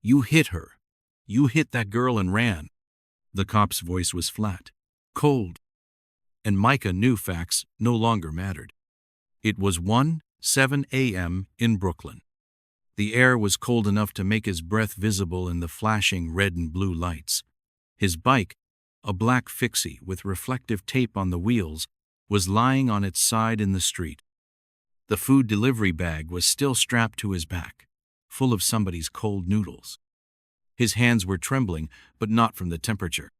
You hit her. You hit that girl and ran. The cop's voice was flat, cold, and Micah knew facts no longer mattered. It was 1:07 a.m. in Brooklyn. The air was cold enough to make his breath visible in the flashing red and blue lights. His bike, a black fixie with reflective tape on the wheels, was lying on its side in the street. The food delivery bag was still strapped to his back, full of somebody's cold noodles. His hands were trembling, but not from the temperature.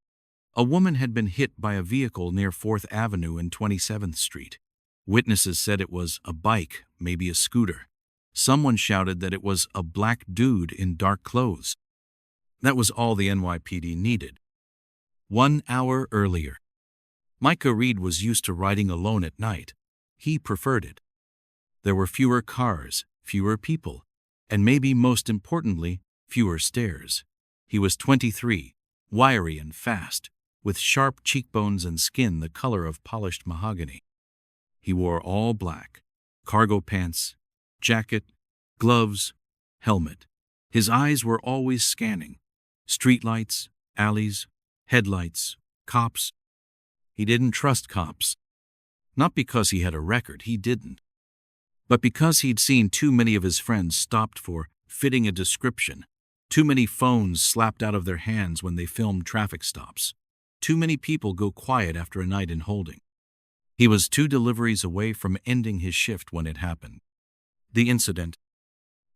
A woman had been hit by a vehicle near 4th Avenue and 27th Street. Witnesses said it was a bike, maybe a scooter. Someone shouted that it was a black dude in dark clothes. That was all the NYPD needed. 1 hour earlier. Micah Reed was used to riding alone at night. He preferred it. There were fewer cars, fewer people, and maybe most importantly, fewer stairs. He was 23, wiry and fast, with sharp cheekbones and skin the color of polished mahogany. He wore all black, cargo pants, jacket, gloves, helmet. His eyes were always scanning. Streetlights, alleys, headlights, cops. He didn't trust cops. Not because he had a record, he didn't. But because he'd seen too many of his friends stopped for fitting a description, too many phones slapped out of their hands when they filmed traffic stops, too many people go quiet after a night in holding. He was 2 deliveries away from ending his shift when it happened. The incident.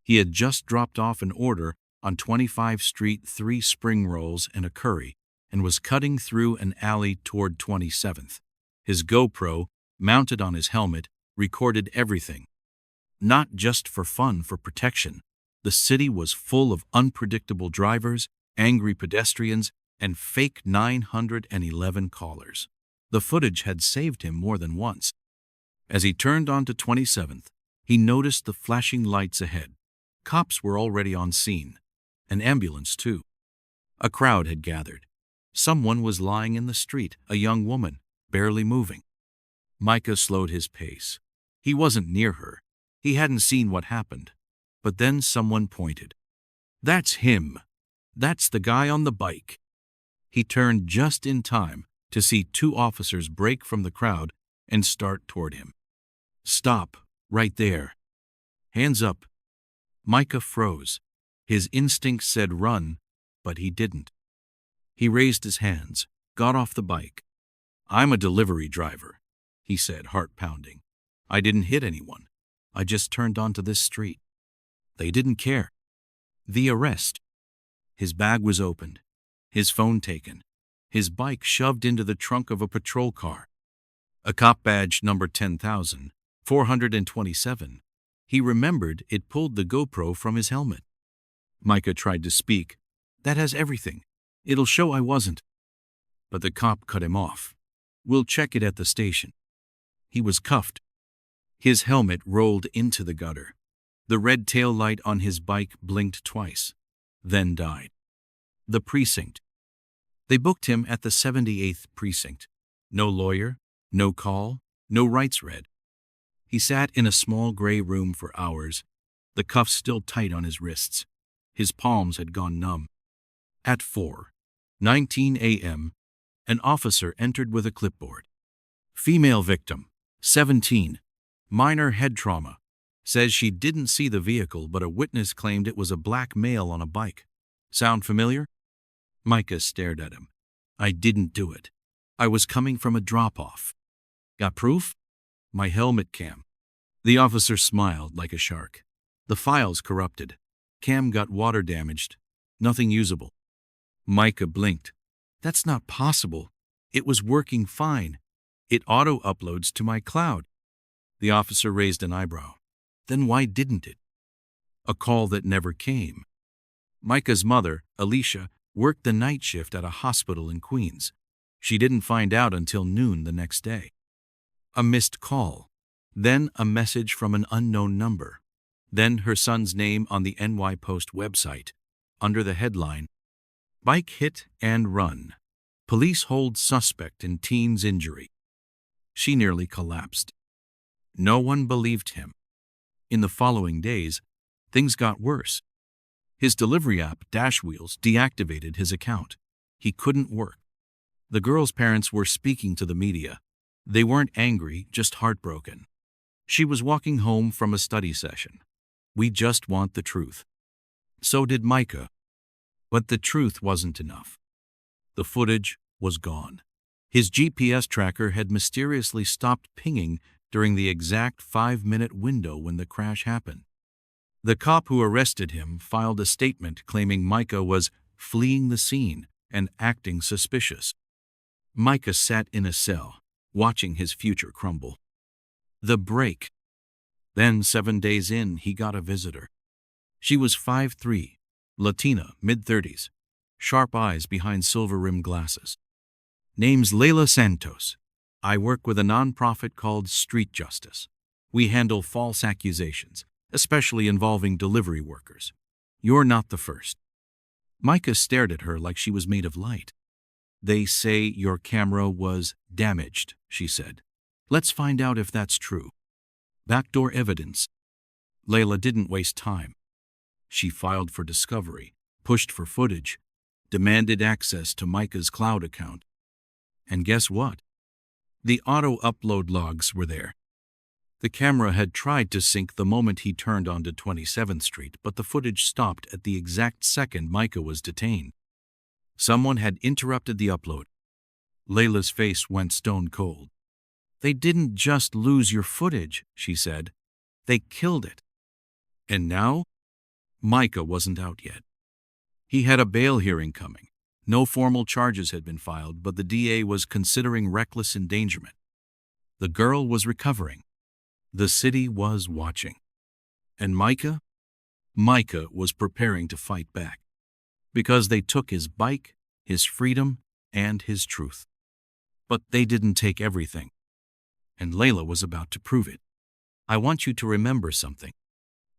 He had just dropped off an order on 25th Street, 3 spring rolls and a curry, and was cutting through an alley toward 27th. His GoPro, mounted on his helmet, recorded everything. Not just for fun, for protection. The city was full of unpredictable drivers, angry pedestrians, and fake 911 callers. The footage had saved him more than once. As he turned onto 27th, he noticed the flashing lights ahead. Cops were already on scene. An ambulance, too. A crowd had gathered. Someone was lying in the street, a young woman, barely moving. Micah slowed his pace. He wasn't near her. He hadn't seen what happened. But then someone pointed. That's him. That's the guy on the bike. He turned just in time to see 2 officers break from the crowd and start toward him. Stop, right there. Hands up. Micah froze. His instinct said run, but he didn't. He raised his hands, got off the bike. I'm a delivery driver, he said, heart pounding. I didn't hit anyone. I just turned onto this street. They didn't care. The arrest. His bag was opened, his phone taken, his bike shoved into the trunk of a patrol car. A cop badge number 10,427. He remembered it pulled the GoPro from his helmet. Micah tried to speak. That has everything. It'll show I wasn't. But the cop cut him off. We'll check it at the station. He was cuffed. His helmet rolled into the gutter. The red tail light on his bike blinked twice, then died. The precinct. They booked him at the 78th precinct. No lawyer, no call, no rights read. He sat in a small gray room for hours, the cuffs still tight on his wrists. His palms had gone numb. At 4:19 a.m., an officer entered with a clipboard. Female victim, 17, minor head trauma. Says she didn't see the vehicle, but a witness claimed it was a black male on a bike. Sound familiar? Micah stared at him. I didn't do it. I was coming from a drop-off. Got proof? My helmet cam. The officer smiled like a shark. The file's corrupted. Cam got water damaged. Nothing usable. Micah blinked. That's not possible. It was working fine. It auto-uploads to my cloud. The officer raised an eyebrow. Then why didn't it? A call that never came. Micah's mother, Alicia, worked the night shift at a hospital in Queens. She didn't find out until noon the next day. A missed call. Then a message from an unknown number. Then her son's name on the NY Post website, under the headline, Bike hit and run. Police hold suspect in teen's injury. She nearly collapsed. No one believed him. In the following days, things got worse. His delivery app, Dash Wheels, deactivated his account. He couldn't work. The girl's parents were speaking to the media. They weren't angry, just heartbroken. She was walking home from a study session. We just want the truth. So did Micah. But the truth wasn't enough. The footage was gone. His GPS tracker had mysteriously stopped pinging during the exact 5-minute window when the crash happened. The cop who arrested him filed a statement claiming Micah was fleeing the scene and acting suspicious. Micah sat in a cell, watching his future crumble. The break. Then 7 days in, he got a visitor. She was 5'3", Latina, mid-30s, sharp eyes behind silver-rimmed glasses. Name's Layla Santos. I work with a nonprofit called Street Justice. We handle false accusations, especially involving delivery workers. You're not the first. Micah stared at her like she was made of light. They say your camera was damaged, she said. Let's find out if that's true. Backdoor evidence. Layla didn't waste time. She filed for discovery, pushed for footage, demanded access to Micah's cloud account. And guess what? The auto-upload logs were there. The camera had tried to sync the moment he turned onto 27th Street, but the footage stopped at the exact second Micah was detained. Someone had interrupted the upload. Layla's face went stone cold. They didn't just lose your footage, she said. They killed it. And now? Micah wasn't out yet. He had a bail hearing coming. No formal charges had been filed, but the DA was considering reckless endangerment. The girl was recovering. The city was watching. And Micah? Micah was preparing to fight back. Because they took his bike, his freedom, and his truth. But they didn't take everything. And Layla was about to prove it. I want you to remember something.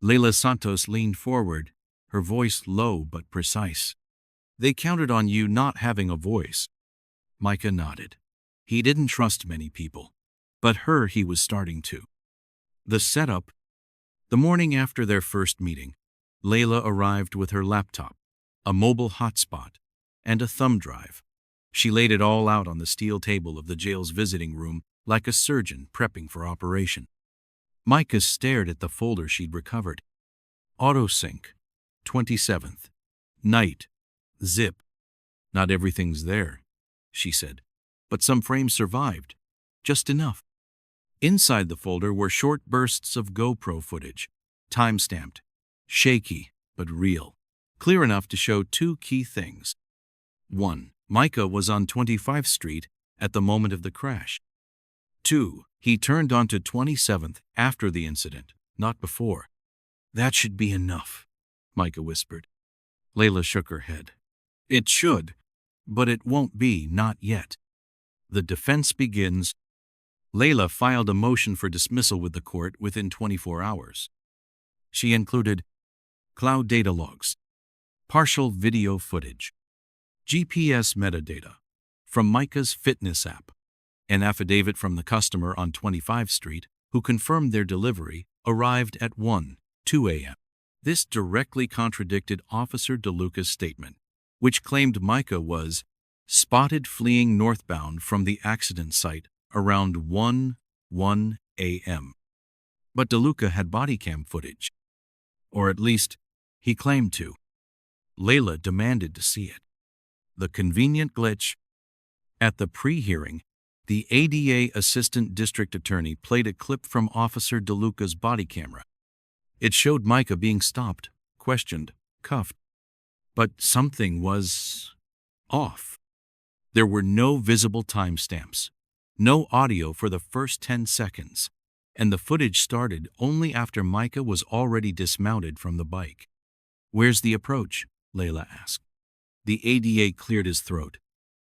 Layla Santos leaned forward, her voice low but precise. They counted on you not having a voice. Micah nodded. He didn't trust many people, but her he was starting to. The setup. The morning after their first meeting, Layla arrived with her laptop, a mobile hotspot, and a thumb drive. She laid it all out on the steel table of the jail's visiting room like a surgeon prepping for operation. Micah stared at the folder she'd recovered. Autosync, 27th, night, zip. Not everything's there, she said, but some frames survived, just enough. Inside the folder were short bursts of GoPro footage, time-stamped, shaky but real, clear enough to show two key things. 1. Micah was on 25th Street at the moment of the crash. 2. He turned onto 27th after the incident, not before. That should be enough, Micah whispered. Layla shook her head. It should, but it won't be, not yet. The defense begins. Layla filed a motion for dismissal with the court within 24 hours. She included cloud data logs, partial video footage, GPS metadata from Micah's fitness app, an affidavit from the customer on 25th Street who confirmed their delivery arrived at 1:02 a.m. This directly contradicted Officer DeLuca's statement, which claimed Micah was spotted fleeing northbound from the accident site around 1:01 a.m. But DeLuca had body cam footage, or at least he claimed to. Layla demanded to see it. The convenient glitch. At the pre-hearing, the ADA Assistant District Attorney played a clip from Officer DeLuca's body camera. It showed Micah being stopped, questioned, cuffed. But something was off. There were no visible timestamps, no audio for the first 10 seconds, and the footage started only after Micah was already dismounted from the bike. Where's the approach? Layla asked. The ADA cleared his throat.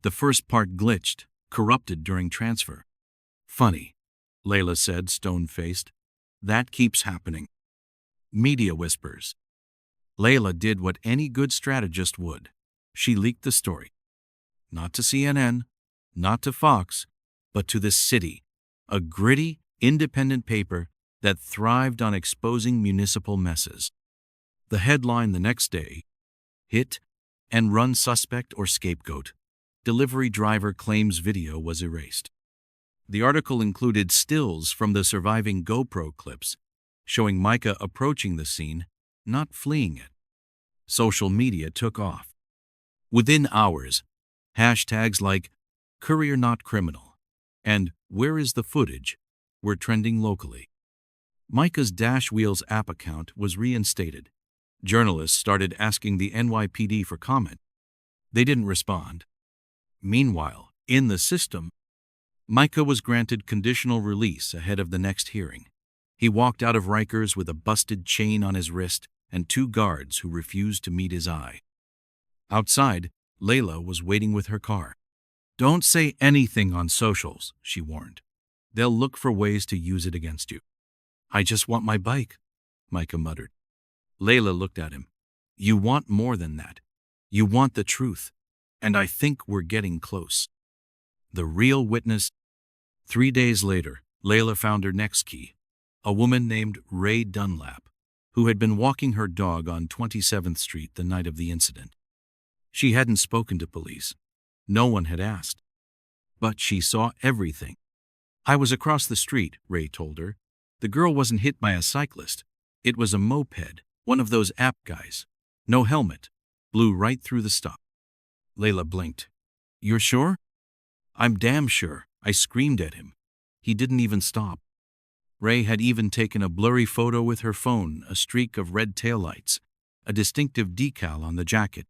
The first part glitched, corrupted during transfer. Funny, Layla said, stone-faced. That keeps happening. Media whispers. Layla did what any good strategist would. She leaked the story. Not to CNN, not to Fox, but to the City, a gritty, independent paper that thrived on exposing municipal messes. The headline the next day: Hit and run suspect or scapegoat. Delivery driver claims video was erased. The article included stills from the surviving GoPro clips, showing Micah approaching the scene, not fleeing it. Social media took off. Within hours, hashtags like Courier not criminal and Where is the footage were trending locally. Micah's Dash Wheels app account was reinstated. Journalists started asking the NYPD for comment. They didn't respond. Meanwhile, in the system, Micah was granted conditional release ahead of the next hearing. He walked out of Rikers with a busted chain on his wrist and 2 guards who refused to meet his eye. Outside, Layla was waiting with her car. "Don't say anything on socials," she warned. "They'll look for ways to use it against you." "I just want my bike," Micah muttered. Layla looked at him. "You want more than that. You want the truth. And I think we're getting close." The real witness. 3 days later, Layla found her next key, a woman named Ray Dunlap, who had been walking her dog on 27th Street the night of the incident. She hadn't spoken to police. No one had asked. But she saw everything. "I was across the street," Ray told her. "The girl wasn't hit by a cyclist. It was a moped, one of those app guys. No helmet. Blew right through the stop." Layla blinked. "You're sure?" "I'm damn sure. I screamed at him. He didn't even stop." Ray had even taken a blurry photo with her phone, a streak of red taillights, a distinctive decal on the jacket.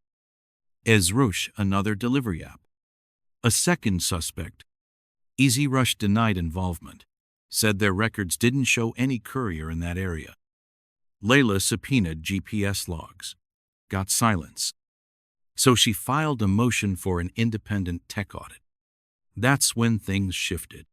Ezrush, another delivery app. A second suspect. Easy Rush denied involvement, said their records didn't show any courier in that area. Layla subpoenaed GPS logs. Got silence. So she filed a motion for an independent tech audit. That's when things shifted.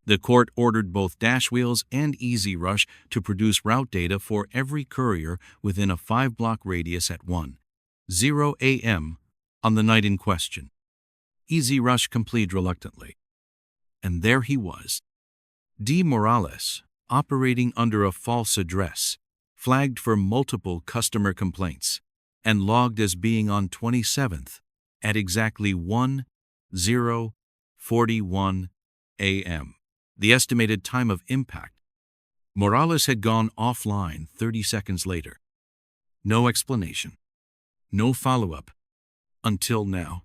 The court ordered both Dash Wheels and Easy Rush to produce route data for every courier within a 5-block radius at 1:00 a.m. on the night in question. Easy Rush complied reluctantly. And there he was. D. Morales, operating under a false address, flagged for multiple customer complaints, and logged as being on 27th at exactly 1:41 a.m., the estimated time of impact. Morales had gone offline 30 seconds later. No explanation. No follow-up. Until now.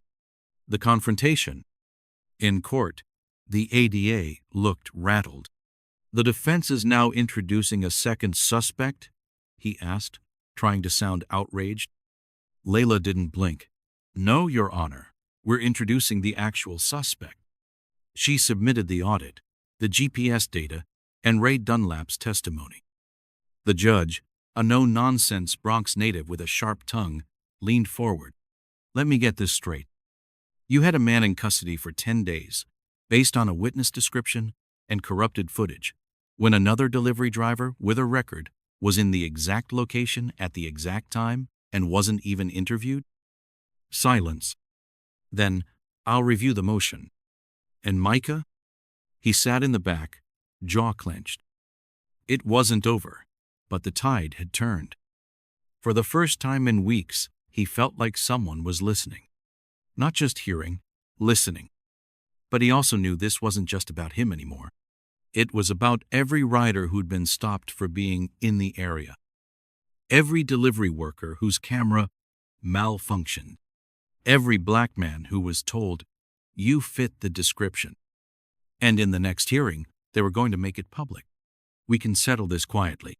The confrontation. In court, the ADA looked rattled. "The defense is now introducing a second suspect?" he asked, trying to sound outraged. Layla didn't blink. "No, Your Honor. We're introducing the actual suspect." She submitted the audit, the GPS data, and Ray Dunlap's testimony. The judge, a no-nonsense Bronx native with a sharp tongue, leaned forward. "Let me get this straight. You had a man in custody for 10 days, based on a witness description and corrupted footage, when another delivery driver with a record was in the exact location at the exact time and wasn't even interviewed?" Silence. "Then I'll review the motion." "And Micah?" He sat in the back, jaw clenched. It wasn't over, but the tide had turned. For the first time in weeks, he felt like someone was listening. Not just hearing, listening. But he also knew this wasn't just about him anymore. It was about every rider who'd been stopped for being in the area. Every delivery worker whose camera malfunctioned. Every black man who was told, "You fit the description." And in the next hearing, they were going to make it public. "We can settle this quietly."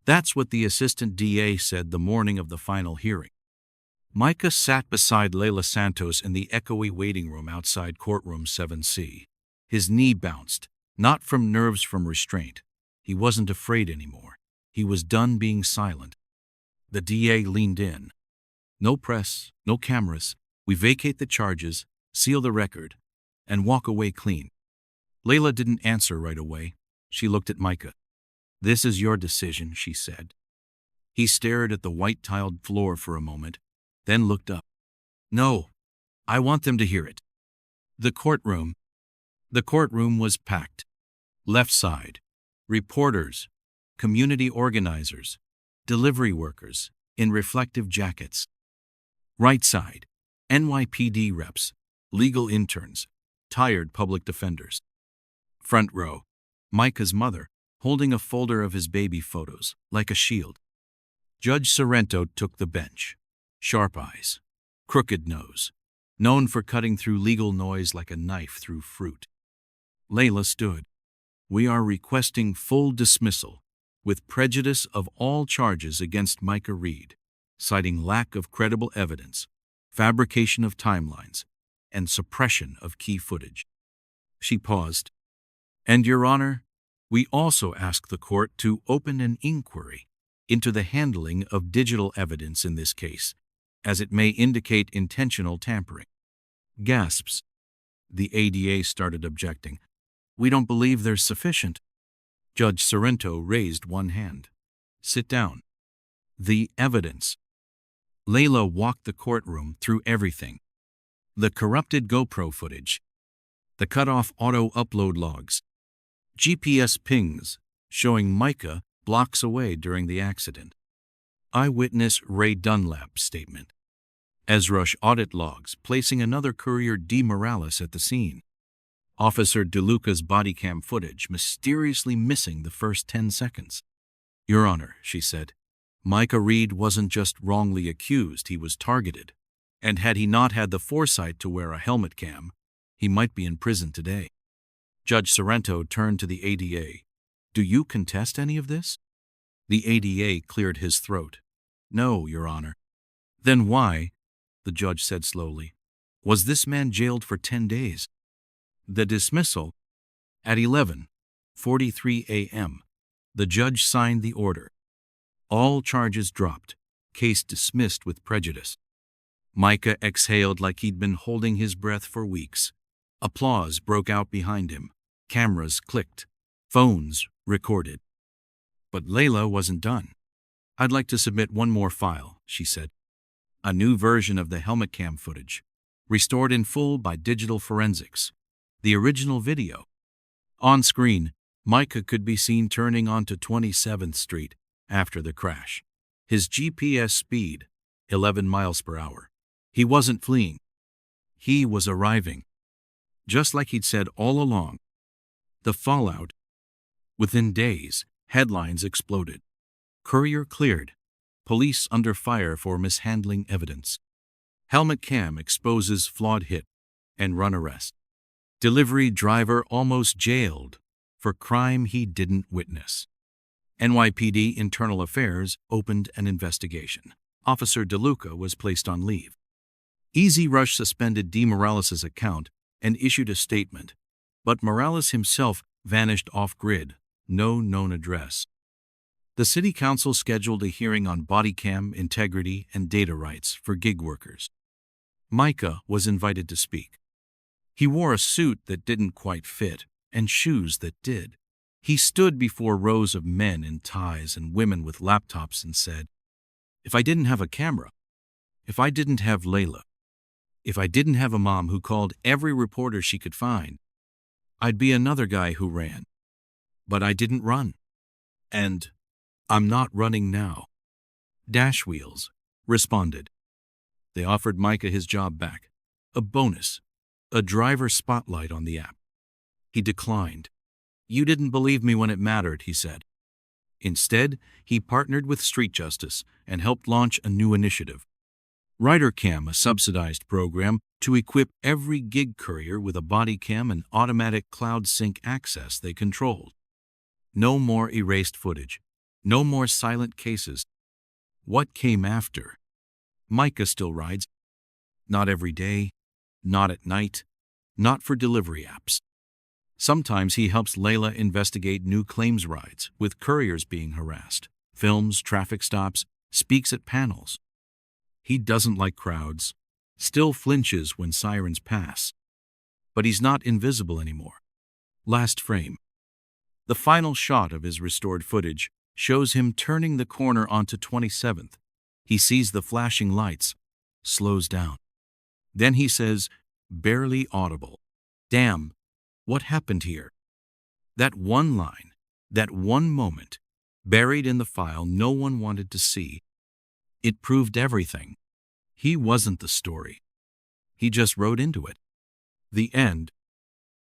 That's what the assistant DA said the morning of the final hearing. Micah sat beside Layla Santos in the echoey waiting room outside courtroom 7C. His knee bounced, not from nerves from restraint. He wasn't afraid anymore. He was done being silent. The DA leaned in. "No press, no cameras. We vacate the charges, seal the record, and walk away clean." Layla didn't answer right away. She looked at Micah. "This is your decision," she said. He stared at the white-tiled floor for a moment, then looked up. "No, I want them to hear it." The courtroom was packed. Left side, reporters, community organizers, delivery workers, in reflective jackets. Right side, NYPD reps, legal interns, tired public defenders. Front row, Micah's mother, holding a folder of his baby photos, like a shield. Judge Sorrento took the bench. Sharp eyes, crooked nose, known for cutting through legal noise like a knife through fruit. Layla stood. We are requesting full dismissal, with prejudice of all charges against Micah Reed, citing lack of credible evidence, fabrication of timelines, and suppression of key footage. She paused. And, Your Honor, we also ask the court to open an inquiry into the handling of digital evidence in this case, as it may indicate intentional tampering. Gasps. The ADA started objecting. We don't believe there's sufficient. Judge Sorrento raised one hand. Sit down. The evidence. Layla walked the courtroom through everything. The corrupted GoPro footage, the cut-off auto-upload logs, GPS pings showing Micah blocks away during the accident, eyewitness Ray Dunlap's statement, Ezrush audit logs placing another Courier D. Morales at the scene, Officer DeLuca's body cam footage mysteriously missing the first 10 seconds. Your Honor, she said, Micah Reed wasn't just wrongly accused, he was targeted. And had he not had the foresight to wear a helmet cam, he might be in prison today. Judge Sorrento turned to the ADA. Do you contest any of this? The ADA cleared his throat. No, Your Honor. Then why, the judge said slowly, was this man jailed for 10 days? The dismissal, at 11:43 a.m., the judge signed the order. All charges dropped, case dismissed with prejudice. Micah exhaled like he'd been holding his breath for weeks. Applause broke out behind him. Cameras clicked. Phones recorded. But Layla wasn't done. I'd like to submit one more file, she said. A new version of the helmet cam footage, restored in full by digital forensics. The original video. On screen, Micah could be seen turning onto 27th Street after the crash. His GPS speed, 11 miles per hour. He wasn't fleeing. He was arriving. Just like he'd said all along. The fallout. Within days, headlines exploded. Courier cleared. Police under fire for mishandling evidence. Helmet cam exposes flawed hit and run arrest. Delivery driver almost jailed for crime he didn't witness. NYPD Internal Affairs opened an investigation. Officer DeLuca was placed on leave. Easy Rush suspended D. Morales' account and issued a statement, but Morales himself vanished off-grid, no known address. The City Council scheduled a hearing on body cam, integrity, and data rights for gig workers. Micah was invited to speak. He wore a suit that didn't quite fit and shoes that did. He stood before rows of men in ties and women with laptops and said, if I didn't have a camera, if I didn't have Layla, if I didn't have a mom who called every reporter she could find, I'd be another guy who ran. But I didn't run. And I'm not running now. Dash Wheels responded. They offered Micah his job back, a bonus, a driver spotlight on the app. He declined. You didn't believe me when it mattered, he said. Instead, he partnered with Street Justice and helped launch a new initiative. RiderCam, a subsidized program to equip every gig courier with a body cam and automatic cloud sync access they controlled. No more erased footage. No more silent cases. What came after? Micah still rides. Not every day, not at night, not for delivery apps. Sometimes he helps Layla investigate new claims rides with couriers being harassed, films traffic stops, speaks at panels. He doesn't like crowds, still flinches when sirens pass. But he's not invisible anymore. Last frame. The final shot of his restored footage shows him turning the corner onto 27th. He sees the flashing lights, slows down. Then he says, barely audible, "Damn, what happened here?" That one line, that one moment, buried in the file no one wanted to see, It proved everything. He wasn't the story. He just wrote into it. The end.